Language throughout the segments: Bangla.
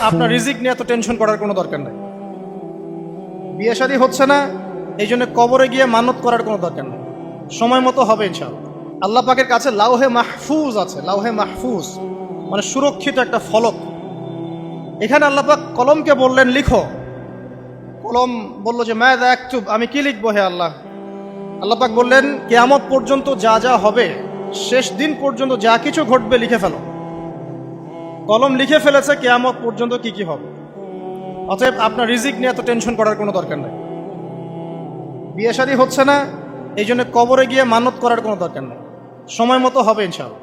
আপনার রিজিক নিয়ে এত টেনশন করার কোনো দরকার নাই। বিয়ে শাদী হচ্ছে না, এই জন্য কবরে গিয়ে মানত করার কোনো দরকার নেই। সময় মতো হবে ইনশাআল্লাহ। আল্লাহ পাকের কাছে লাউহে মাহফুজ আছে। লাউহে মাহফুজ মানে সুরক্ষিত একটা ফলক। এখানে আল্লাহ পাক কলমকে বললেন লিখো। কলম বলল যে মাযা আকতুব, আমি কি লিখবো হে আল্লাহ? আল্লাহ পাক বললেন কিয়ামত পর্যন্ত যা যা হবে, শেষ দিন পর্যন্ত যা কিছু ঘটবে লিখে ফেলো। কলম লিখে ফেলেছে কিয়ামত পর্যন্ত কি কি হবে। অতএব আপনার রিজিক নিয়ে এত টেনশন করার কোনো দরকার নেই। বিয়ে শাদী হচ্ছে না, এই জন্য কবরে গিয়ে মানত করার কোনো দরকার নেই। সময় মতো হবে ইনশাআল্লাহ।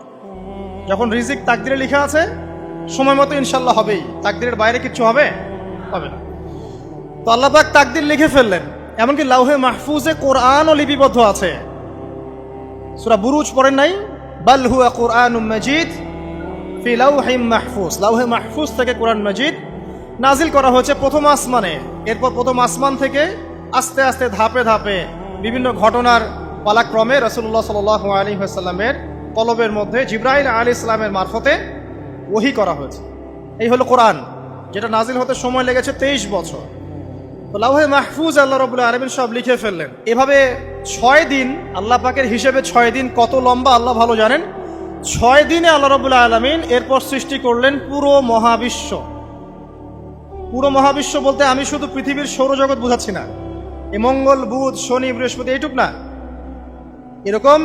যখন রিজিক তাকদিরে লেখা আছে, সময় মতো ইনশাআল্লাহ হবেই। তাকদিরের বাইরে কিচ্ছু হবে হবে না। তো আল্লাহ পাক তাকদির লিখে ফেললেন। এমনকি লাউহে মাহফুজে কোরআনও লিপিবদ্ধ আছে। সূরা বুরুজ পড়েন নাই? বাল হুয়া কুরআনুম মাজিদ ফি লাউহিম মাহফুজ। লাউহে মাহফুজ থেকে কোরআন মাজিদ নাজিল করা হয়েছে প্রথম আসমানে। এরপর প্রথম আসমান থেকে আস্তে আস্তে ধাপে ধাপে বিভিন্ন ঘটনার পালাক্রমে রাসূলুল্লাহ সাল্লাল্লাহু আলাইহি ওয়াসাল্লামের কলবের মধ্যে জিবরাইল আলাইহিস সালামের মারফতে ওহী করা হয়েছে। এই হলো কোরআন, যেটা নাজিল হতে সময় লেগেছে 23 বছর। তো লাউহে মাহফুজ আল্লাহ রাব্বুল আলামিন সব লিখে ফেললেন। এভাবে 6 দিন, আল্লাহ পাকের হিসেবে 6 দিন কত লম্বা আল্লাহ ভালো জানেন। 6 দিনে আল্লাহ রাব্বুল আলামিন এরপর সৃষ্টি করলেন পুরো মহাবিশ্ব। পুরো মহাবিশ্ব বলতে আমি শুধু পৃথিবীর সৌরজগৎ বোঝাচ্ছি না। এই মঙ্গল, বুধ, শনি, বৃহস্পতি এইটুক না, এরকম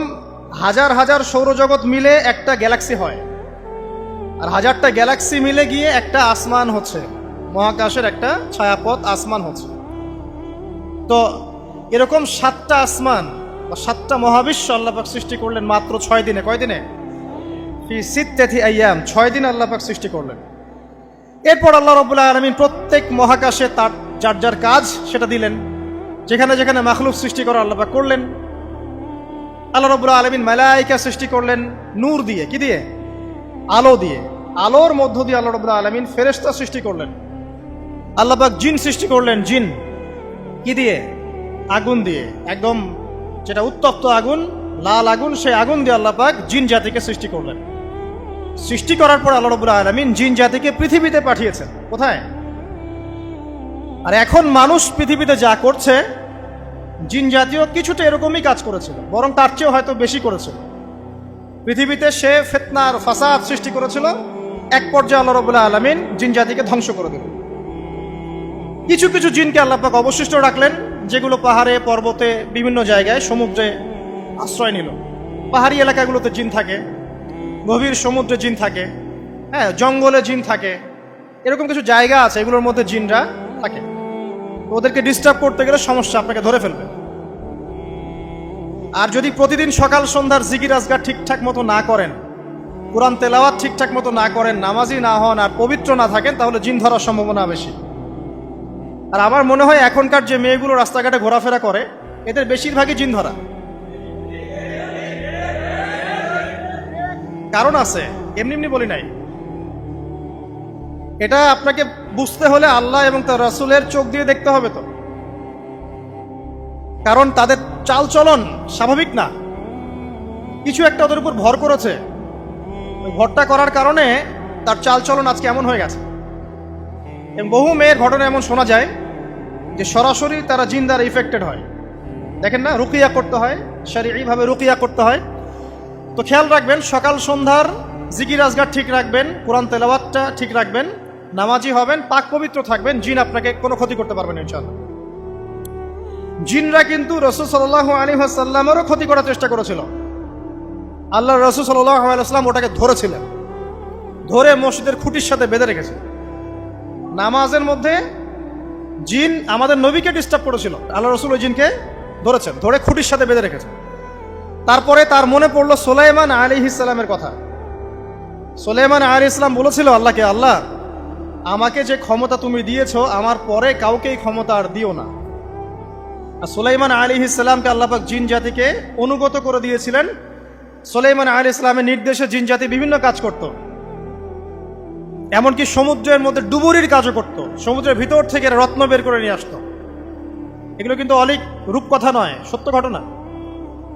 হাজার হাজার সৌরজগৎ মিলে একটা গ্যালাক্সি হয়। আর হাজারটা গ্যালাক্সি মিলে গিয়ে একটা আসমান হচ্ছে, মহাকাশের একটা ছায়াপথ আসমান হচ্ছে। তো এরকম 7টা আসমান বা 7টা মহাবিশ্ব আল্লাহ পাক সৃষ্টি করলেন মাত্র 6 দিনে। কয় দিনে? ফি সিত্তাতি আইয়াম, 6 দিন আল্লাহ পাক সৃষ্টি করলেন। এরপর আল্লাহ রাব্বুল আলামিন প্রত্যেক মহাকাশে তার যার যার কাজ সেটা দিলেন। যেখানে যেখানে মাখলুক সৃষ্টি করা আল্লাহ পাক করলেন। আল্লাহ রাব্বুল আলামিন মালায়েকা সৃষ্টি করলেন নূর দিয়ে। কি দিয়ে? আলো দিয়ে। আলোর মধ্য দিয়ে আল্লাহ রাব্বুল আলামিন ফেরেশতা সৃষ্টি করলেন। আল্লাহ পাক জিন সৃষ্টি করলেন। জিন কি দিয়ে? আগুন দিয়ে। একদম যেটা উত্তপ্ত আগুন, লাল আগুন, সেই আগুন দিয়ে আল্লাহ পাক জিন জাতিকে সৃষ্টি করলেন। সৃষ্টি করার পর আল্লাহ রাব্বুল আলামিন জিন জাতিকে পৃথিবীতে পাঠিয়েছেন। কোথায়? আর এখন মানুষ পৃথিবীতে যা করছে, জিন জাতীয় কিছুটা এরকমই কাজ করেছিল, বরং তার চেয়েও হয়তো বেশি করেছিল। পৃথিবীতে সে ফিতনার ফাসাদ সৃষ্টি করেছিল। এক পর্যায়ে আল্লাহ রাব্বুল আলামিন জিন জাতিকে ধ্বংস করে দিলেন। কিছু কিছু জিনকে আল্লাহ পাক অবশিষ্ট রাখলেন, যেগুলো পাহাড়ে, পর্বতে, বিভিন্ন জায়গায়, সমুদ্রে আশ্রয় নিল। পাহাড়ি এলাকাগুলোতে জিন থাকে, গভীর সমুদ্রে জিন থাকে, হ্যাঁ, জঙ্গলে জিন থাকে। এরকম কিছু জায়গা আছে, এগুলোর মধ্যে জিনরা থাকে। ওদেরকে ডিস্টার্ব করতে গেলে সমস্যা, আপনাকে ধরে ফেলবে। আর যদি প্রতিদিন সকাল সন্ধ্যার জিকির আজগার ঠিকঠাক মতো না করেন, কোরআন তেলাওয়াত ঠিকঠাক মতো না করেন, নামাজি না হন, আর পবিত্র না থাকেন, তাহলে জিন ধরার সম্ভাবনা বেশি। আর আমার মনে হয় এখনকার যে মেয়েগুলো রাস্তাঘাটে ঘোরাফেরা করে, এদের বেশিরভাগই জিন ধরা। কারণ আছে, এমনি এমনি বলি নাই। এটা আপনাকে বুঝতে হলে আল্লাহ এবং তার রাসূলের চোখ দিয়ে দেখতে হবে। তো কারণ তাদের চালচলন স্বাভাবিক না, কিছু একটা ওদের উপর ভর করেছে। ওই ভরটা করার কারণে তার চালচলন আজকে এমন হয়ে গেছে। এবং বহু মেয়ের ঘটনা এমন শোনা যায় যে সরাসরি তারা জিন দ্বারা ইফেক্টেড হয়। দেখেন না, রুকিয়া করতে হয়, শরীয়ীভাবে রুকিয়া করতে হয়। তো খেয়াল রাখবেন, সকাল সন্ধ্যার জিকির আজগার ঠিক রাখবেন, কোরআন তেলাওয়াতটা ঠিক রাখবেন, নামাজি হবেন, পাক পবিত্র থাকবেন, জিন আপনাকে কোনো ক্ষতি করতে পারবেন না ইনশাআল্লাহ। জিনরা কিন্তু রাসূল সাল্লাল্লাহু আলাইহি ওয়াসাল্লামেরও ক্ষতি করার চেষ্টা করেছিল। আল্লাহ রাসূল সাল্লাল্লাহু আলাইহি ওয়াসাল্লাম ওটাকে ধরেছিলেন, ধরে মসজিদের খুঁটির সাথে বেঁধে রেখেছে। নামাজের মধ্যে জিন আমাদের নবীকে ডিস্টার্ব করেছিল, আল্লাহ রাসূল ওই জিনকে ধরেছেন, ধরে খুঁটির সাথে বেঁধে রেখেছেন। তারপরে তার মনে পড়লো সুলাইমান আলাইহিস সালামের কথা। সুলাইমান আলাইহিস সালাম বলেছিল আল্লাহকে, আল্লাহ আমাকে যে ক্ষমতা তুমি দিয়েছো, আমার পরে কাউকেই ক্ষমতা আর দিও না। আর সুলাইমান আলাইহিস সালামকে আল্লাহ পাক জিন জাতিকে অনুগত করে দিয়েছিলেন। সুলাইমান আলাইহিস সালামের নির্দেশে জিন জাতি বিভিন্ন কাজ করত, এমনকি সমুদ্রের মধ্যে ডুবুরির কাজও করত। সমুদ্রের ভিতর থেকে রত্ন বের করে নিয়ে আসতো। এগুলো কিন্তু অলিক রূপকথা নয়, সত্য ঘটনা।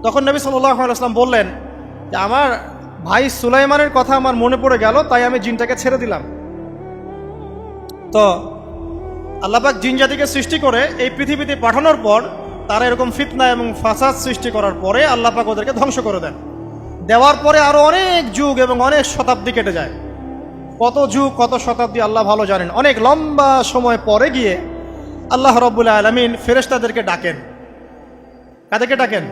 তখন নবী সাল্লাল্লাহু আলাইহি ওয়াসাল্লাম বললেন যে আমার ভাই সুলাইমানের কথা আমার মনে পড়ে গেল, তাই আমি জিনটাকে ছেড়ে দিলাম। তো আল্লাহ পাক জিন জাতিকে সৃষ্টি করে এই পৃথিবীতে পাঠানোর পর তারা এরকম ফিতনা এবং ফাসাদ সৃষ্টি করার পরে আল্লাহ পাক ওদেরকে ধ্বংস করে দেন। দেওয়ার পরে আরো অনেক যুগ এবং অনেক শতাব্দী কেটে যায়। কত যুগ কত শতাব্দী আল্লাহ ভালো জানেন। অনেক লম্বা সময় পরে গিয়ে আল্লাহ রাব্বুল আলামিন ফেরেশতাদেরকে ডাকেন। কাদেরকে ডাকেন?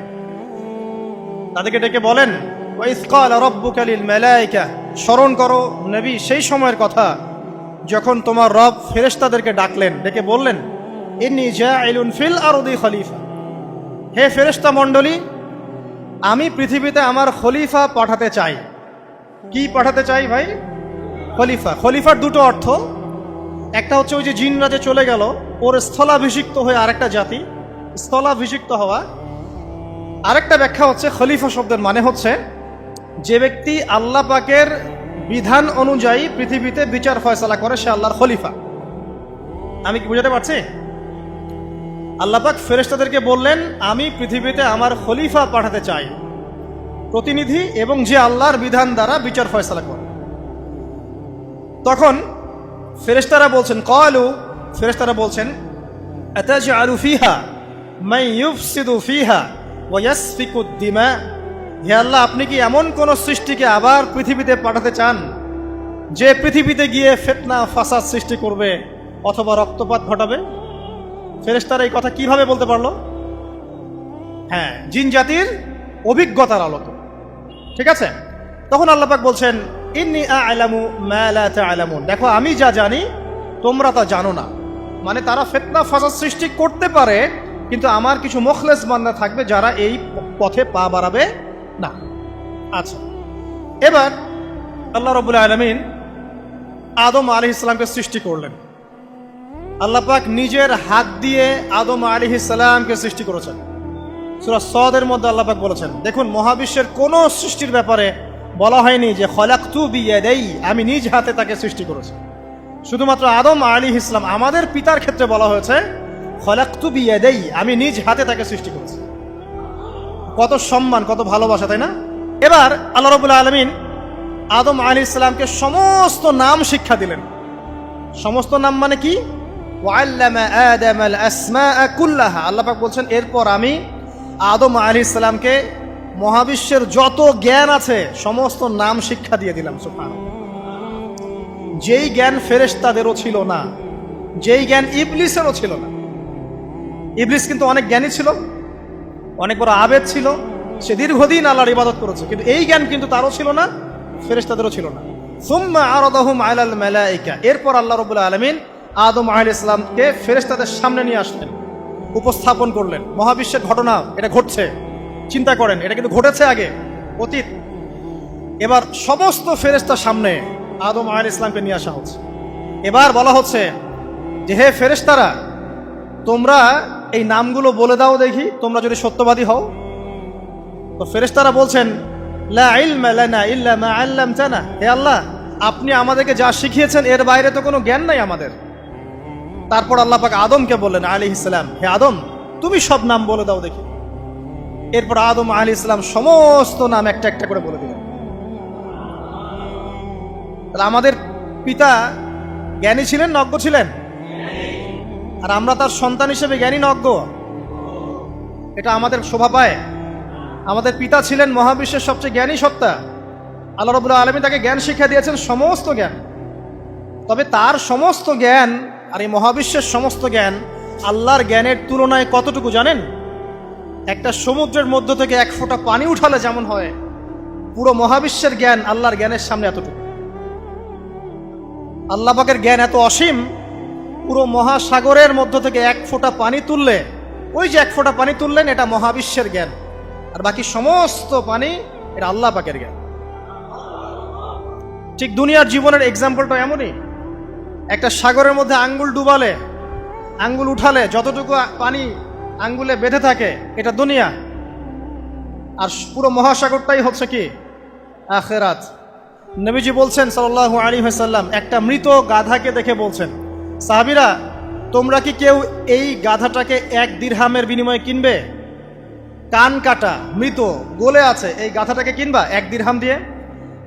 তাদেরকে ডেকে বলেন, ওয়াইজ ক্বালা রাব্বুকা লিল মালায়েকা, স্মরণ করো নবী সেই সময়ের কথা যখন তোমার রব ফেরেশতাদেরকে ডাকলেন, ডেকে বললেন, ইন্নী জাইলুন ফিল আরদি খলিফা, হে ফেরেশতা মণ্ডলী, আমি পৃথিবীতে আমার খলিফা পাঠাতে চাই। কি পাঠাতে চাই ভাই? খলিফা। খলিফার দুটো অর্থ, একটা হচ্ছে ওই যে জিনরা যে চলে গেল ওর স্থলাভিষিক্ত হয়ে আরেকটা জাতি, স্থলাভিষিক্ত হওয়া। আরেকটা ব্যাখ্যা হচ্ছে খলিফা শব্দের মানে হচ্ছে যে ব্যক্তি আল্লাহ পাকের বিধান অনুযায়ী পৃথিবীতে বিচার ফয়সালা করে সে আল্লাহর খলিফা। আমি কি বুঝাতে পারছি? আল্লাহ পাক ফেরেশতাদেরকে বললেন, আমি পৃথিবীতে আমার খলিফা পাঠাতে চাই, প্রতিনিধি, এবং যে আল্লাহর বিধান দ্বারা বিচার ফয়সালা করে। তখন ফেরেশতারা বলছেন, ক্বালু, ফেরেশতারা বলছেন, আতাজআলু ফিহা মান ইউফসিদু ফিহা ওয়া ইয়াসফিকুদ দিমা, হে আল্লাহ, আপনি কি এমন কোন সৃষ্টিকে আবার পৃথিবীতে পাঠাতে চান যে পৃথিবীতে গিয়ে ফিতনা ফাসাদ সৃষ্টি করবে অথবা রক্তপাত ঘটাবে? ফেরেশতারা এই কথা কিভাবে বলতে পারলো? হ্যাঁ, জিন জাতির অভিজ্ঞতার আলোকে। ঠিক আছে? তখন আল্লাহ পাক বলছেন, ইন্নী আ'লামু মা লা তা'লামুন, দেখো আমি যা জানি তোমরা তা জানো না। মানে তারা ফিতনা ফাসাদ সৃষ্টি করতে পারে, কিন্তু আমার কিছু মুখলেস বান্দা থাকবে যারা এই পথে পা বাড়াবে না। আচ্ছা, এবার আল্লাহ রাব্বুল আলামিন আদম আলাইহিস সালামকে সৃষ্টি করলেন। আল্লাহ পাক নিজের হাত দিয়ে আদম আলাইহিস সালামকে সৃষ্টি করেছেন। সূরা সদের মধ্যে আল্লাহ পাক বলেছেন, দেখুন মহাবিশ্বের কোন সৃষ্টির ব্যাপারে বলা হয়নি যে খলাকতু বিয়াদাই, আমি নিজ হাতে তাকে সৃষ্টি করেছি। শুধুমাত্র আদম আলাইহিস সালাম, আমাদের পিতার ক্ষেত্রে বলা হয়েছে খলাকতু বিয়াদাই, আমি নিজ হাতে তাকে সৃষ্টি করেছি। কত সম্মান, কত ভালোবাসা, তাই না? এবার আল্লাহ রাব্বুল আলামিন আদম আলাইহিস সালামকে সমস্ত নাম শিক্ষা দিলেন। সমস্ত নাম মানে কি? ওয়াল্লামা আদামাল আসমাআ কুল্লাহা, আল্লাহ পাক বলছেন এরপর আমি আদম আলাইহিস সালামকে মহাবিশ্বের যত জ্ঞান আছে সমস্ত নাম শিক্ষা দিয়ে দিলাম। সুবহানাল্লাহ। যেই জ্ঞান ফেরেশতাদেরও ছিল না, যেই জ্ঞান ইবলিসেরও ছিল না। ইবলিস কিন্তু অনেক জ্ঞানী ছিল, অনেক বড় আবেদ ছিল, সে দীর্ঘদিন আল্লাহর ইবাদত করেছে, কিন্তু এই জ্ঞান কিন্তু তারও ছিল না, ফেরেশতাদেরও ছিল না। সুম্মা আরাদাহুম আলাল মালায়েকা, এরপর আল্লাহ রাব্বুল আলামিন আদম আলাইহিস সালামকে ফেরেশতাদের সামনে নিয়ে আসলেন, উপস্থাপন করলেন। মহাবিশ্বের ঘটনা, এটা ঘটছে, চিন্তা করেন, এটা কিন্তু ঘটেছে আগে, অতীত। এবার সমস্ত ফেরেশতার সামনে আদম আলাইহিস সালামকে নিয়ে আসা হচ্ছে। এবার বলা হচ্ছে যে, হে ফেরেশতারা, তোমরা এই নামগুলো বলে দাও দেখি, তোমরা যদি সত্যবাদী হও। তো ফেরেশতারা বলছেন, লা ইলমা লানা ইল্লা মা আল্লামতানা, হে আল্লাহ, আপনি আমাদেরকে যা শিখিয়েছেন এর বাইরে তো কোনো জ্ঞান নাই আমাদের। তারপর আল্লাহ পাক আদমকে বললেন আলাইহিস সালাম, হে আদম, তুমি সব নাম বলে দাও দেখি। এরপর আদম আলাইহিস সালাম সমস্ত নাম একটা একটা করে বলে দিলেন। তাহলে আমাদের পিতা জ্ঞানী ছিলেন, নজ্ঞ ছিলেন? আর আমরা তার সন্তান হিসেবে জ্ঞানী নজ্ঞ, এটা আমাদের শোভা পায়। আমাদের পিতা ছিলেন মহাবিশ্বের সবচেয়ে জ্ঞানী সত্তা। আল্লাহ রাব্বুল আলামিন তাকে জ্ঞান শিক্ষা দিয়েছেন, সমস্ত জ্ঞান। তবে তার সমস্ত জ্ঞান আর এই মহাবিশ্বের সমস্ত জ্ঞান আল্লাহর জ্ঞানের তুলনায় কতটুকু জানেন? একটা সমুদ্রের মধ্য থেকে এক ফোঁটা পানি উঠালে যেমন হয়, পুরো মহাবিশ্বের জ্ঞান আল্লাহর জ্ঞানের সামনে এতটুকু। আল্লাহ পাকের জ্ঞান এত অসীম, পুরো মহাসাগরের মধ্য থেকে এক ফোঁটা পানি তুললে, ওই যে এক ফোঁটা পানি তুললেন, এটা মহাবিশ্বের জ্ঞান, আর বাকি সমস্ত পানি এটা আল্লাহ পাকের জ্ঞান। ঠিক দুনিয়ার জীবনের এক্সাম্পলটা এমনই। একটা সাগরের মধ্যে আঙ্গুল ডুবালে, আঙ্গুল উঠালে যতটুকু পানি আঙ্গুলে বেঁধে থাকে, এটা দুনিয়া। আর পুরো মহাসাগরটাই হচ্ছে কি? আখিরাত। নবীজি বলছেন সাল্লাল্লাহু আলাইহি ওয়াসাল্লাম, একটা মৃত গাধাকে দেখে বলছেন, সাহাবীরা, তোমরা কি কেউ এই গাধাটাকে 1 দিরহামের বিনিময়ে কিনবে? কান কাটা, মৃত, গলে আছে, এই গাধাটাকে কিনবা 1 দিরহাম দিয়ে?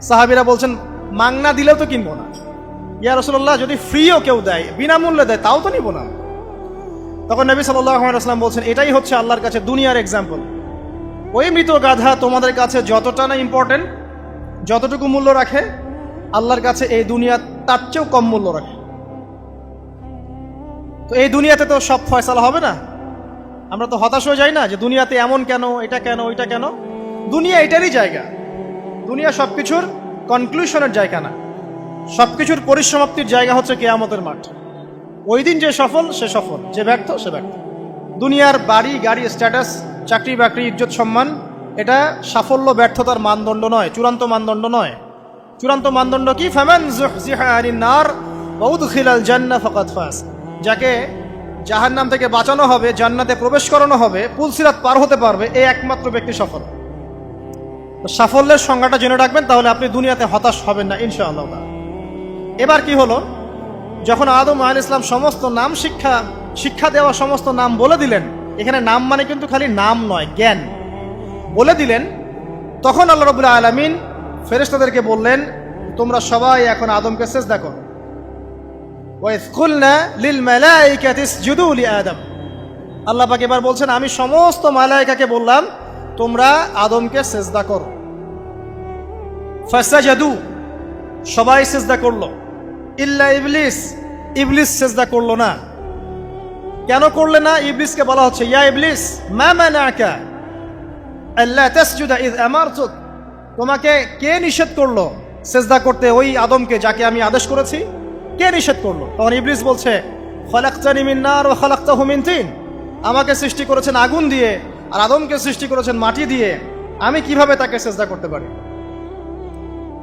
সাহাবীরা বলছেন, মাংনা দিলেও তো কিনবো না। ইয়া রাসূলুল্লাহ, যদি ফ্রিও কেউ দেয়, বিনামূল্যে দেয়, তাও তো নিব না। তখন নবী সাল্লাল্লাহু আলাইহি ওয়াসাল্লাম বলছেন, এটাই হচ্ছে আল্লাহর কাছে দুনিয়ার এক্সাম্পল। ওই মৃত গাধা তোমাদের কাছে যতটা না ইম্পর্টেন্ট, যতটুকু মূল্য রাখে, আল্লাহর কাছে এই দুনিয়া তার চেয়েও কম মূল্য রাখে। তো এই দুনিয়াতে তো সব ফয়সালা হবে না। আমরা তো হতাশ হয়ে যাই না যে দুনিয়াতে এমন কেন, এটা কেন, ওইটা কেন। দুনিয়া এটারই জায়গা। দুনিয়া সবকিছুর কনক্লুশনের জায়গা না, সবকিছুর পরিসমাপ্তির জায়গা হচ্ছে কিয়ামতের মাঠ। ওই দিন যে সফল সে সফল, যে ব্যর্থ সে ব্যর্থ। দুনিয়ার বাড়ি গাড়ি, স্ট্যাটাস, চাকরি বাকরি, ইজ্জত সম্মান, এটা সাফল্য ব্যর্থতার মানদণ্ড নয়, চূড়ান্ত মানদণ্ড নয়। চূড়ান্ত মানদণ্ড কি? ফামান যুহজিহা আনিন নার ওয়া উদখিলাল জান্নাহ ফাকাদ ফাজ। যাকে জাহান্নাম থেকে বাঁচানো হবে, জান্নাতে প্রবেশ করানো হবে, পুলসিরাত পার হতে পারবে, এই একমাত্র ব্যক্তি সফল। সাফল্যের সংজ্ঞাটা জেনে রাখবেন, তাহলে আপনি দুনিয়াতে হতাশ হবেন না ইনশাআল্লাহ। এবার কি হলো, যখন আদম আলাইহিস সালাম সমস্ত নাম শিক্ষা দেওয়া সমস্ত নাম বলে দিলেন, এখানে নাম মানে কিন্তু খালি নাম নয়, জ্ঞান বলে দিলেন, তখন আল্লাহ রাব্বুল আলামিন ফেরেশতাদেরকে বললেন, তোমরা সবাই এখন আদমকে সিজদা করো। ওয়া ইয কুলনা লিল মালাইকাতি ইসজুদু লি আদম। আল্লাহ পাক এবার বলছেন, আমি সমস্ত মালায়েকাকে বললাম তোমরা আদমকে সিজদা করো। ফাসাজাদু, সবাই সিজদা করলো, ইল্লা ইবলিস, ইবলিস সিজদা করলো না। কেন করলে না? ইবলিসকে বলা হচ্ছে, ইয়া ইবলিস মা মানাকা আল্লা তাসজুদা ইয আমারতুক। তোমাকে কে নিষেধ করলো সিজদা করতে ওই আদমকে যাকে আমি আদেশ করেছি? কে নিষেধ করলো? তখন ইবলিস বলছে, খলাকতানি মিন নার ওয়া খলাকতাহু মিন তিন। আমাকে সৃষ্টি করেছেন আগুন দিয়ে, আর আদমকে সৃষ্টি করেছেন মাটি দিয়ে, আমি কিভাবে তাকে সিজদা করতে পারি?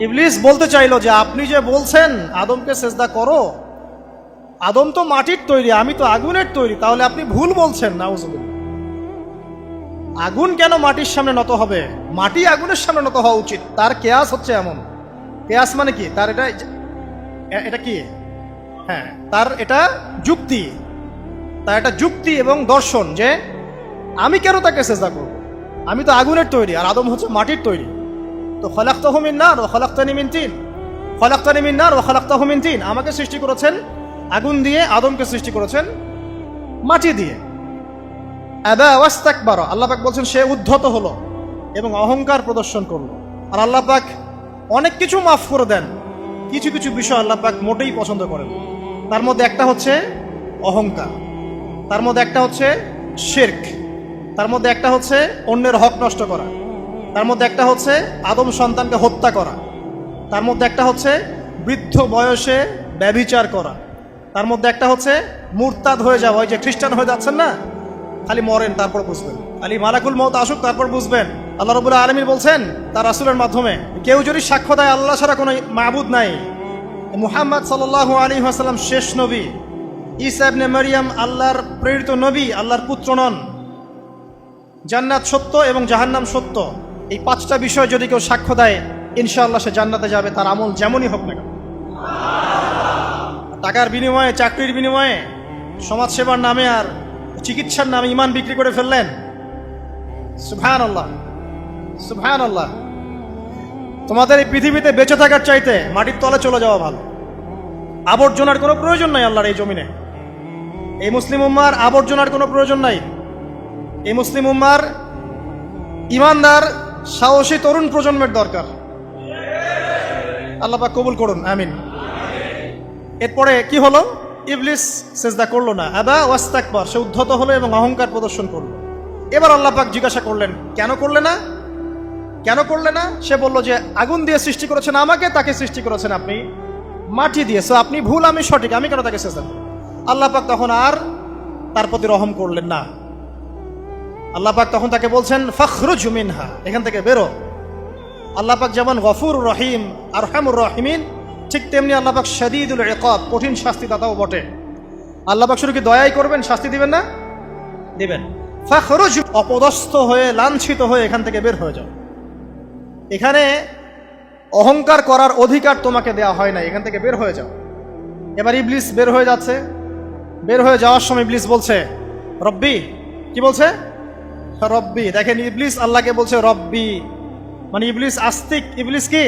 ইবলিস বলতে চাইলো যে আপনি যে বলছেন আদমকে সিজদা করো, আদম তো মাটির তৈরি, আমি তো আগুনের তৈরি, তাহলে আপনি ভুল বলছেন। নাউজুবিল্লাহ। আগুন কেন মাটির সামনে নত হবে? মাটি আগুনের সামনে নত হওয়া উচিত। তার কেয়াস হচ্ছে এমন। কেয়াস মানে কি? তার এটা কি? হ্যাঁ, তার এটা যুক্তি, তার এটা যুক্তি এবং দর্শন যে আমি কেন তাকে সিজদা করব? আমি তো আগুনের তৈরি, আর আদম হচ্ছে মাটির তৈরি। তো খলাকতাহু মিন নার ওয়া খলাকতানি মিন তিন, খলাকতানি মিন নার ওয়া খলাকতাহু মিন তিন। আমাকে সৃষ্টি করেছেন আগুন দিয়ে, আদমকে সৃষ্টি করেছেন মাটি দিয়ে। আবা ওয়াস্তাকবারা, আল্লাহ পাক বলছেন সে উদ্ধত হলো এবং অহংকার প্রদর্শন করলো। আর আল্লাহ পাক অনেক কিছু মাফ করে দেন, কিছু কিছু বিষয় আল্লাহ পাক মোটেই পছন্দ করেন। তার মধ্যে একটা হচ্ছে অহংকার, তার মধ্যে একটা হচ্ছে শিরক, তার মধ্যে একটা হচ্ছে অন্যের হক নষ্ট করা, তার মধ্যে একটা হচ্ছে আদম সন্তানকে হত্যা করা, তার মধ্যে একটা হচ্ছে বৃদ্ধ বয়সে ব্যভিচার করা, তার মধ্যে একটা হচ্ছে মুরতাদ হয়ে যাওয়া। ওই যে খ্রিস্টান হয়ে যাচ্ছেন না, খালি মরেন তারপর বুঝবেন, খালি মালাকুল মউত আসুক তারপর বুঝবেন। আল্লাহ রাব্বুল আলামিন বলছেন তার রাসূলের মাধ্যমে, কেউ যদি সাক্ষ্য দেয় আল্লাহ ছাড়া কোনো মাবুদ নাই, মুহাম্মদ সাল্লাল্লাহু আলাইহি ওয়াসাল্লাম শেষ নবী, ঈসা ইবনে মারইয়াম আল্লাহর প্রেরিত নবী, আল্লাহর পুত্র নন, জান্নাত সত্য এবং জাহান্নাম সত্য, এই পাঁচটা বিষয় যদি কেউ সাক্ষ্য দেয়, ইনশাআল্লাহ সে জান্নাতে যাবে, তার আমল যেমনই হোক না কেন। টাকার বিনিময়ে, চাকরির বিনিময়ে, সমাজসেবার নামে আর চিকিৎসার নামে ঈমান বিক্রি করে ফেললেন। সুবহানাল্লাহ, সুবহানাল্লাহ। তোমাদের এই পৃথিবীতে বেঁচে থাকার চাইতে মাটির তলে চলে যাওয়া ভালো। আবর্জনার কোনো প্রয়োজন নাই আল্লাহর এই জমিনে। এই মুসলিম উম্মার আবর্জনার কোনো প্রয়োজন নাই। এই মুসলিম উম্মার ইমানদার সাহসী তরুণ প্রজন্মের দরকার। আল্লাহ পাক কবুল করুন, আমিন। এরপরে কি হলো? ইবলিস সিজদা করলো না, আবা ওয়াস্তাকবার, সে উদ্ধত হলো এবং অহংকার প্রদর্শন করলো। এবার আল্লাহ পাক জিজ্ঞাসা করলেন, কেন করলে না? কেন করলে না? সে বলল যে আগুন দিয়ে সৃষ্টি করেছেন আমাকে, তাকে সৃষ্টি করেছেন আপনি মাটি দিয়ে, সো আপনি ভুল, আমি সঠিক, আমি কেন তাকে সিজদা করব? আল্লাহ পাক তখন আর তার প্রতি রহম করলেন না। আল্লাহ পাক তখন তাকে বলছেন ফখরুজ মিনহা, এখান থেকে বেরো। আল্লাহ পাক যেমন গফুর রহিম আরহামুর রহিমিন, ঠিক তেমনি আল্লাহ পাক শাদীদুল ইকাব, কঠিন শাস্তি দাতাও বটে। আল্লাহ পাক শুধু কি দয়াই করবেন, শাস্তি দিবেন না? দিবেন। ফখরুজ, অপদস্থ হয়ে, লাঞ্ছিত হয়ে এখান থেকে বের হয়ে যাও। এখানে অহংকার করার অধিকার তোমাকে দেওয়া হয় না, এখান থেকে বের হয়ে যাও। এবার ইবলিস বের হয়ে যাচ্ছে। বের হয়ে যাওয়ার সময় ইবলিস বলছে রব্বি। কি বলছে? রব্বি। দেখেন, ইবলিস আল্লাহকে বলছে রব্বি, মানে ইবলিস আস্তিক। ইবলিস কি?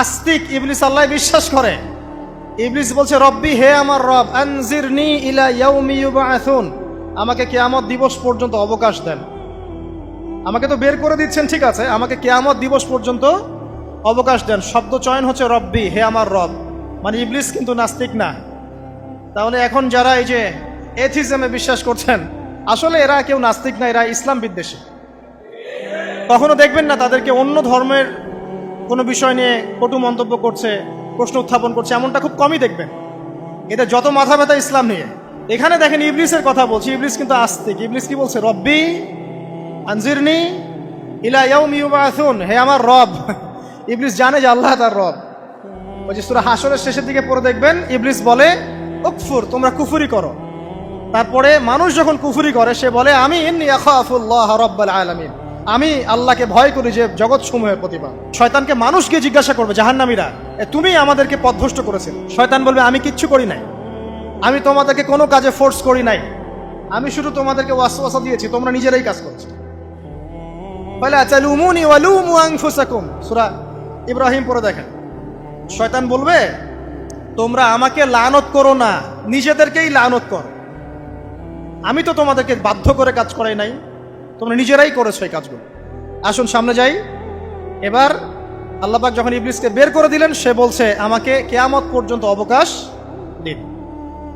আস্তিক। ইবলিস আল্লাহ বিশ্বাস করে। ইবলিস বলছে রব্বি, হে আমার রব, আনজিরনি ইলা ইয়াউমি ইউবআসুন, আমাকে কিয়ামত দিবস পর্যন্ত অবকাশ দেন। আমাকে তো বের করে দিচ্ছেন, ঠিক আছে, আমাকে কিয়ামত দিবস পর্যন্ত অবকাশ দেন। শব্দ চয়ন হচ্ছে রব্বি, হে আমার রব, মানে ইবলিস কিন্তু নাস্তিক না। তাহলে এখন যারা এই যে এথিজমে বিশ্বাস করছেন, আসলে এরা কেউ নাস্তিক না, এরা ইসলাম বিদ্বেষী। কখনো দেখবেন না তাদেরকে অন্য ধর্মের কোনো বিষয় নিয়ে কটু মন্তব্য করছে, প্রশ্ন উত্থাপন করছে, এমনটা খুব কমই দেখবেন। এদের যত মাথা ব্যথা ইসলাম নিয়ে। এখানে দেখেন ইবলিসের কথা বলছি, ইবলিস কিন্তু আস্তিক। ইবলিস কি বলছে? রব্বি আনজিরনি ইলা ইয়াউমি ইউবআসুন, হে আমার রব। ইবলিস জানে যে আল্লাহ তার রব। ওই যে সূরা হাশরের শেষের দিকে পড়ে দেখবেন ইবলিস বলে উকফুর, তোমরা কুফরি করো। তারপরে মানুষ যখন কুফরি করে সে বলে আমি ইন্নী আখাফুল্লাহ রাব্বাল আলামিন, আমি আল্লাহকে ভয় করি যে জগৎ সমূহের প্রতিপালক। শয়তানকে মানুষ গিয়ে জিজ্ঞাসা করবে, জাহান্নামীরা, তুমি আমাদেরকে পথভ্রষ্ট করেছিল। শয়তান বলবে আমি কিচ্ছু করি নাই, আমি তোমাদেরকে কোনো কাজে ফোর্স করি নাই, আমি শুধু তোমাদেরকে ওয়াসওয়াসা দিয়েছি, তোমরা নিজেরাই কাজ করছো। ফালা তালুমুনি ওয়ালুমু আনফুসাকুম, সূরা ইব্রাহিম পড়ে দেখেন। শয়তান বলবে তোমরা আমাকে লানত করো না, নিজেদেরকেই লানত করো, আমি তো তোমাদেরকে বাধ্য করে কাজ করাই নাই, তোমরা নিজেরাই করেছো এই কাজগুলো। আসুন সামনে যাই। এবার আল্লাহ পাক যখন ইবলিসকে বের করে দিলেন, সে বলছে আমাকে কিয়ামত পর্যন্ত অবকাশ দিন।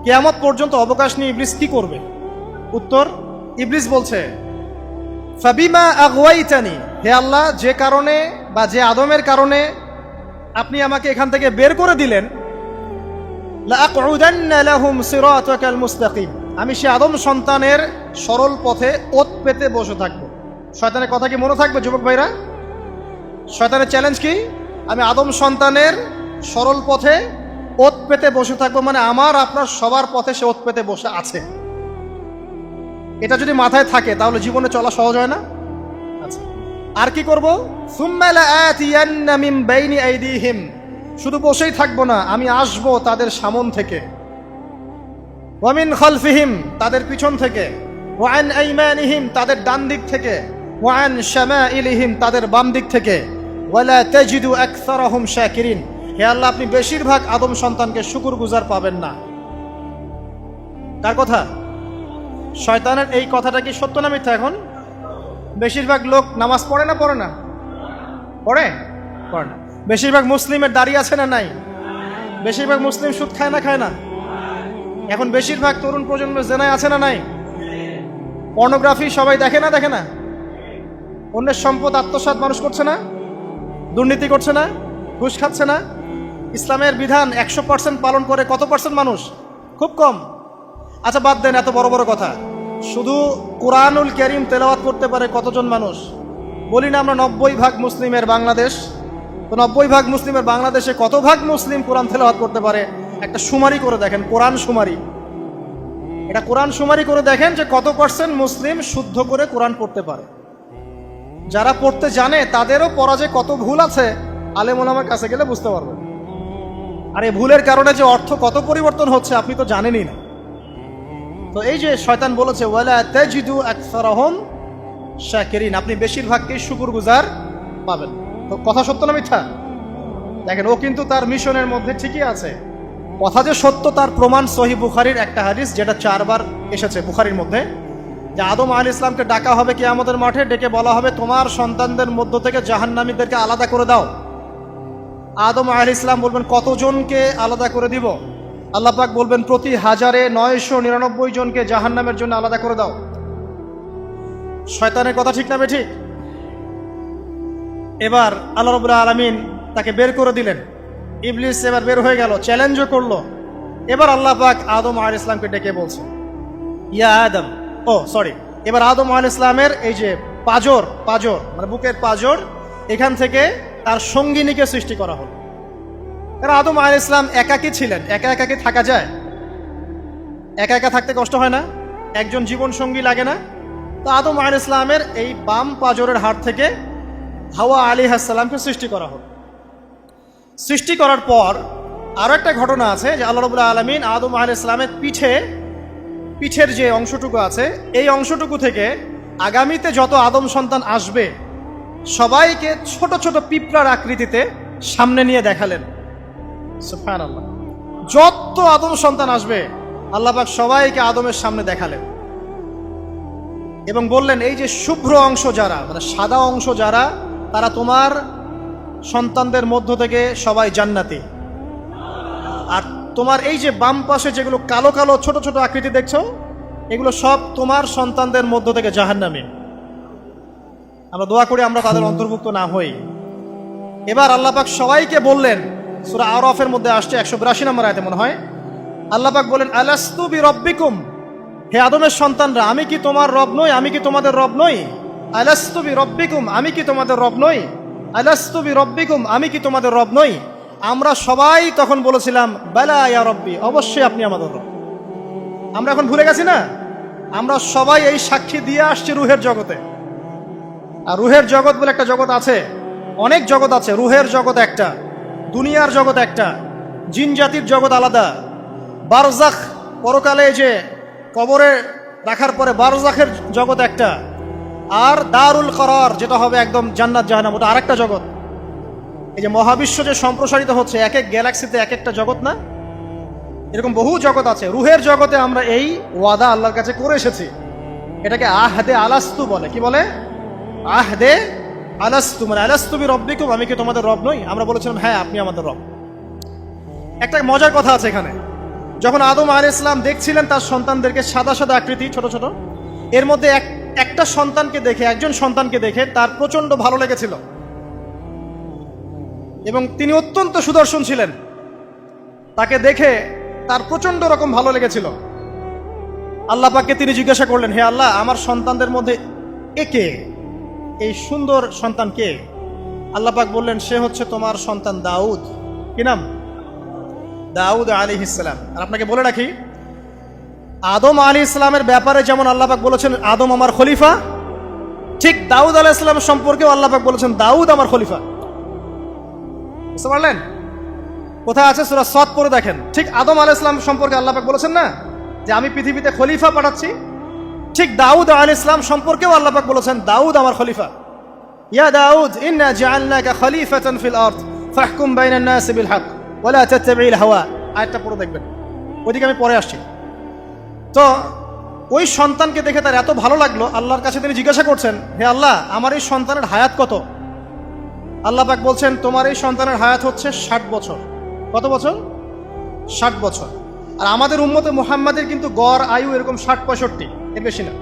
কিয়ামত পর্যন্ত অবকাশ নিয়ে ইবলিস কি করবে? উত্তর, ইবলিস বলছে ফাবিমা আগওয়াইতানি, হে আল্লাহ, যে কারণে বা যে আদমের কারণে আপনি আমাকে এখান থেকে বের করে দিলেন, লাআকউদান্না লাহুম সিরাতাকাল মুস্তাকিম, আমি সে আদম সন্তানের সরল পথে ওত পেতে বসে থাকবো। শয়তানের কথা কি মনে থাকবে যুবক ভাইরা? শয়তানের চ্যালেঞ্জ কি? আমি আদম সন্তানের সরল পথে ওত পেতে বসে থাকবো, মানে আমার আপনার সবার পথে সে ওত পেতে বসে আছে। এটা যদি মাথায় থাকে তাহলে জীবনে চলা সহজ হয় না? আচ্ছা, আর কি করব? সুম্মা লাআতিয়ান্না মিন বাইনি আইদিহিম, শুধু বসেই থাকবো না, আমি আসবো তাদের সামন থেকে, ওয়া মিন খালফিহিম, তাদের পিছন থেকে, ওয়া আন আইমানিহিম, তাদের ডান দিক থেকে, ওয়া আন শামাইলিহিম, তাদের বাম দিক থেকে, ওয়ালা তাজিদু আকসারাহুম শাকিরিন, হে আল্লাহ, আপনি বেশিরভাগ আদম সন্তানকে শুকরগুজার পাবেন না। কার কথা? শয়তানের এই কথাটা কি সত্য না মিথ্যা? এখন বেশিরভাগ লোক নামাজ পড়ে না পড়ে না? পড়ে না। বেশিরভাগ মুসলিমের দাড়ি আছে না নাই? বেশিরভাগ মুসলিম সুদ খায় না খায় না? এখন বেশিরভাগ তরুণ প্রজন্মের জেনায় আছে না নাই? পর্নোগ্রাফি সবাই দেখে না দেখে না? অন্যের সম্পদ আত্মসাৎ মানুষ করছে না? দুর্নীতি করছে না? ঘুষ খাচ্ছে না? ইসলামের বিধান 100% পালন করে কত পার্সেন্ট মানুষ? খুব কম। আচ্ছা বাদ দেন এত বড় বড় কথা, শুধু কোরআনুল কারীম তেলাওয়াত করতে পারে কতজন মানুষ? বলি না আমরা 90% মুসলিমের বাংলাদেশ, তো 90% মুসলিমের বাংলাদেশে কত ভাগ মুসলিম কোরআন তেলাওয়াত করতে পারে? একটা শুমারি করে দেখেন, কোরআন শুমারি, এটা কোরআন শুমারি করে দেখেন যে কত পার্সেন্ট মুসলিম শুদ্ধ করে কোরআন পড়তে পারে। যারা পড়তে জানে তাদেরও পড়া যে কত ভুল আছে, আলেম ওলামার কাছে গেলে বুঝতে পারবেন। আর এই ভুলের কারণে যে অর্থ কত পরিবর্তন হচ্ছে আপনি তো জানেনই না। তো এই যে শয়তান বলেছে ওয়ালা তাজিদু আকসারাহুম শাকিরিন, আপনি বেশিরভাগকেই শুকরগুজার পাবেন। তো কথা সত্য না মিথ্যা? দেখেন, ও কিন্তু তার মিশনের মধ্যে ঠিকই আছে। কথা যে সত্য তার প্রমাণ সহিহ বুখারীর একটা হাদিস, যেটা 4 বার এসেছে বুখারীর মধ্যে, যে আদম আলাইহিস সালামকে ডাকা হবে কিয়ামতের মাঠে, ডেকে বলা হবে তোমার সন্তানদের মধ্য থেকে জাহান্নামীদেরকে আলাদা করে দাও। আদম আলাইহিস সালাম বলবেন কতজনকে আলাদা করে দিব? আল্লাহ পাক বলবেন প্রতি 1099 জনকে জাহান্নামের জন্য আলাদা করে দাও। শয়তানের কথা ঠিক না বেঠিক? এবার আল্লাহ রাব্বুল আলামিন তাকে বের করে দিলেন। ইবলিস এবার বের হয়ে গেল, চ্যালেঞ্জও করলো। এবার আল্লাহ পাক আদম আলাইহিস সালামকে ডেকে বলছে ইয়া আদম, এবার আদম আলাইহিস সালামের এই যে পাজর মানে বুকের পাজর, এখান থেকে তার সঙ্গিনীকে সৃষ্টি করা হলো। কারণ আদম আলাইহিস সালাম একাকী ছিলেন, একা কি থাকা যায়? একা থাকতে কষ্ট হয় না? একজন জীবন সঙ্গী লাগে না? তো আদম আলাইহিস সালামের এই বাম পাজরের হাড় থেকে হাওয়া আলাইহিস সালামকে সৃষ্টি করা হলো। সৃষ্টি করার পর আরো একটা ঘটনা আছে যে আল্লাহ রাব্বুল আলামিন আদম আলাইহিস সালামের পিঠের যে অংশটুকু আছে, এই অংশটুকু থেকে আগামীতে যত আদম সন্তান আসবে সবাইকে ছোট ছোট পিঁপড়ার আকৃতিতে সামনে নিয়ে দেখালেন। সুবহানাল্লাহ। যত আদম সন্তান আসবে আল্লাহ পাক সবাইকে আদমের সামনে দেখালেন এবং বললেন, এই যে শুভ্র অংশ যারা, মানে সাদা অংশ যারা, তারা তোমার সন্তানদের মধ্য থেকে সবাই জান্নাতি। আর তোমার এই যে বাম পাশে যেগুলো কালো কালো ছোট ছোট আকৃতি দেখছো, এগুলো সব তোমার সন্তানদের মধ্য থেকে জাহান্নামী। আমরা দোয়া করি আমরা তাদের অন্তর্ভুক্ত না হই। এবার আল্লাহ পাক সবাইকে বললেন, সূরা আরাফের মধ্যে আসছে 182 নম্বর আয়াতে মনে হয়, আল্লাহ পাক বলেন, আলাস্তু বিরব্বিকুম, হে আদমের সন্তানরা, আমি কি তোমার রব নই? আমি কি তোমাদের রব নই? আলাস্তু বিরব্বিকুম, আমি কি তোমাদের রব নই? আলাস্তু বিরব্বিকুম, আমি কি তোমাদের রব নই? আমরা সবাই তখন বলেছিলাম, বালা ইয়া রব্বি, অবশ্যই আপনি আমাদের রব। আমরা এখন ভুলে গেছি না? আমরা সবাই এই সাক্ষী দিয়ে আসছি রুহের জগতে। আর রুহের জগৎ বলে একটা জগৎ আছে, অনেক জগৎ আছে। রুহের জগৎ একটা, দুনিয়ার জগৎ একটা, জিন জাতির জগৎ আলাদা, বারজাখ পরকালে যে কবরে রাখার পরে বারজাখের জগৎ একটা, আর দারুল করার যেটা হবে একদম জান্নাত জাহান্নাম, ওটা আরেকটা জগৎ। এই যে মহাবিশ্ব যে সম্প্রসারিত হচ্ছে, এক এক গ্যালাক্সিতে এক একটা জগৎ না, এরকম বহু জগৎ আছে। রুহের জগতে আমরা এই ওয়াদা আল্লাহর কাছে করে এসেছি, এটাকে আহদে আলাস্তু বলে। কি বলে? আহদে আলাস্তু, মানে আলাস্তু বিরব্বিকুম, আমি কি তোমাদের রব নই? আমরা বলেছিলাম হ্যাঁ আপনি আমাদের রব। একটা মজার কথা আছে এখানে, যখন আদম আলাইহিস সালাম দেখছিলেন তার সন্তানদেরকে সাদা সাদা আকৃতি ছোট ছোট, এর মধ্যে একটা সন্তানকে দেখে, একজন সন্তানকে দেখে তার প্রচন্ড ভালো লেগেছিল এবং তিনি অত্যন্ত সুদর্শন ছিলেন। তাকে দেখে তার প্রচন্ড রকম ভালো লেগেছিল। আল্লাহ পাককে তিনি জিজ্ঞাসা করলেন, হে আল্লাহ, আমার সন্তানদের মধ্যে কে, এই সুন্দর সন্তান কে? আল্লাহ পাক বললেন, সে হচ্ছে তোমার সন্তান দাউদ। কি নাম? দাউদ আলাইহিস সালাম। আর আপনাকে বলে রাখি, আদম আলাইহিস সালামের ব্যাপারে যেমন আল্লাহ পাক বলেছেন আদম আমার খলিফা, ঠিক দাউদ আলাইহিস সালাম সম্পর্কেও আল্লাহ পাক বলেছেন দাউদ আমার খলিফা। বুঝতে পারলেন? কোথায় আছে? সূরা সদ পড়ে দেখেন। ঠিক আদম আলাইহিস সালাম সম্পর্কে আল্লাহ পাক বলেছেন না যে আমি পৃথিবীতে খলিফা পাঠাচ্ছি, ঠিক দাউদ আলাইহিস সালাম সম্পর্কেও আল্লাহ পাক বলেছেন দাউদ আমার খলিফা। ইয়া দাউদ ইন্না জাআলনাকা খলিফাতান ফিল আরদ ফাহকুম বাইনান নাসি বিল হক ওয়া লা তাত্তাবিল হাওয়া। আয়াতটা পড়ে দেখবেন, ওইদিকে আমি পরে আসছি। তো ওই সন্তানকে দেখে তার এত ভালো লাগলো, আল্লাহর কাছে তিনি জিজ্ঞাসা করছেন, হে আল্লাহ, আমার এই সন্তানের হায়াত কত? আল্লাহ পাক বলছেন, তোমার এই সন্তানের হায়াত হচ্ছে 60 বছর। কত বছর? 60 বছর। আর আমাদের উম্মতে মুহাম্মাদের কিন্তু গড় আয়ু এরকম 60-65, এর বেশি না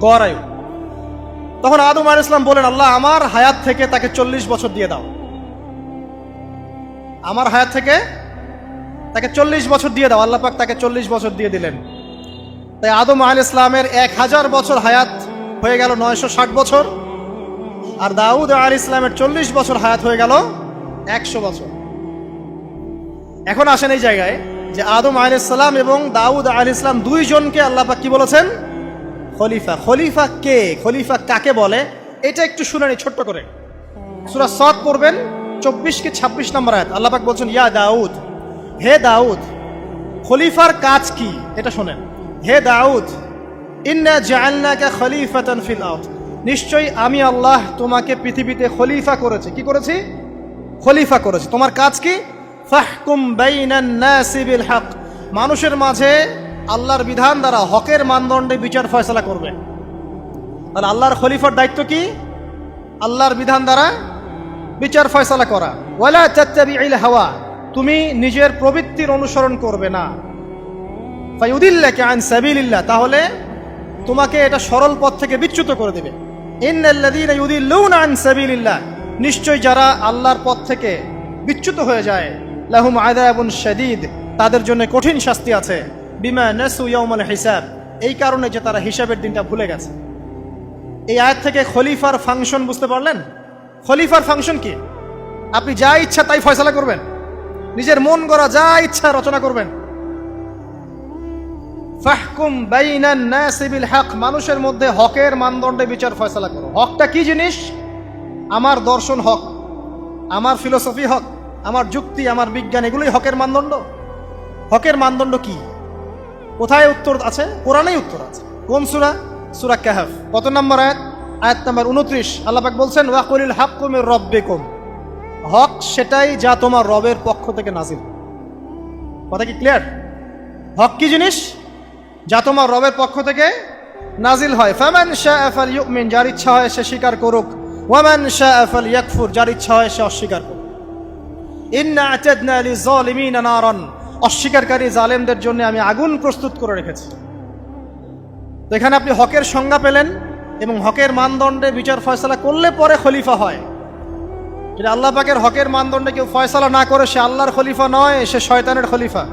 গড় আয়ু। তখন আদম আলাইহিস সালাম বলেন, আল্লাহ, আমার হায়াত থেকে তাকে 40 বছর দিয়ে দাও। আমার হায়াত থেকে তাকে 40 বছর দিয়ে দাও। আল্লাহ পাক তাকে 40 বছর দিয়ে দিলেন। তাই আদম আলাইহিস সালামের 1000 বছর হায়াত হয়ে গেল 960 বছর, আর দাউদ আলাইহিস সালামের 40 বছর হায়াত হয়ে গেল 100 বছর। এখন আসেন এই জায়গায় যে আদম আলাইহিস সালাম এবং দাউদ আলাইহিস সালাম দুইজনকে আল্লাহ পাক কি বলেছেন? খলিফা। খলিফা কে? খলিফা কাকে বলে? এটা একটু শুনে নি ছোট্ট করে। সূরা সদ পড়বেন 24 কি 26 নম্বর আয়াত। আল্লাহ পাক বলছেন, ইয়া দাউদ, হে দাউদ, খলিফার কাজ কি এটা শোনেন। হে দাউদ, ইন্না জাআলনাকা খলিফাতান ফিল আরদ, নিশ্চয়ই আমি আল্লাহ তোমাকে পৃথিবীতে খলিফা করেছি। কি করেছি? খলিফা করেছি। তোমার কাজ কি? ফাহকুম বাইনান নাসি বিল হক, মানুষের মাঝে আল্লাহর বিধান দ্বারা হকের মানদণ্ডে বিচার ফয়সালা করবে। তাহলে আল্লাহর খলিফার দায়িত্ব কি? আল্লাহর বিধান দ্বারা বিচার ফয়সালা করা। ওয়ালা তাত্তাবিউল হাওয়া, তুমি নিজের প্রবৃত্তির অনুসরণ করবে না। ফায়ুদিল্লাকা আন সাবিলিল্লাহ, তাহলে তোমাকে এটা সরল পথ থেকে বিচ্যুত করে দেবে। ইন্নাল্লাযীনা ইউদিল্লুনা আন সাবিলিল্লাহ, নিশ্চয় যারা আল্লাহর পথ থেকে বিচ্যুত হয়ে যায়, লাহুম আযাবুন শাদীদ, তাদের জন্য কঠিন শাস্তি আছে। বিমা নাসু ইয়াউমাল হিসাব, এই কারণে যে তারা হিসাবের দিনটা ভুলে গেছে। এই আয়াত থেকে খলিফার ফাংশন বুঝতে পারলেন? খলিফার ফাংশন কি? আপনি যা ইচ্ছা তাই ফয়সালা করবেন, নিজের মন গড়া যা ইচ্ছা রচনা করবেন। ফাহকুম বাইনান নাসি বিল হক, মানুষের মধ্যে হকের মানদণ্ডে বিচার ফয়সালা করো। হকটা কি জিনিস? আমার দর্শন হক, আমার ফিলোসফি হক, আমার যুক্তি, আমার বিজ্ঞান, এগুলোই হকের মানদণ্ড। হকের মানদণ্ড কি? কোথায় উত্তর আছে? কোরআনেই উত্তর আছে। কোন সূরা? সূরা কাহফ। কত নম্বর আয়াত? আয়াত নম্বর 29। আল্লাহ পাক বলছেন, ওয়াকুলিল হাক্কু মির রাব্বিকুম, হক সেটাই যা তোমার রবের পক্ষ থেকে নাজিল। কথা কি ক্লিয়ার? হক কি জিনিস? যা তোমার রবের পক্ষ থেকে নাজিল হয়। ফামান শাআ ফালইউমিন, যার ইচ্ছা হয় সে স্বীকার করুক, ওয়ামান শাআ ফালইয়াকফুর, যার ইচ্ছা হয় সে অস্বীকার করুক। ইন্না আ'তাদনা লিযালিমিনা নারান, অস্বীকারী জালেমদের জন্য আমি আগুন প্রস্তুত করে রেখেছি। তো এখানে আপনি হকের সংজ্ঞা পেলেন এবং হকের মানদণ্ডে বিচার ফয়সালা করলে পরে খলিফা হয়। যদি আল্লাহ পাকের হকের মানদণ্ডে কেউ ফয়সালা না করে সে আল্লাহর খলিফা নয়, সে শয়তানের খলিফা।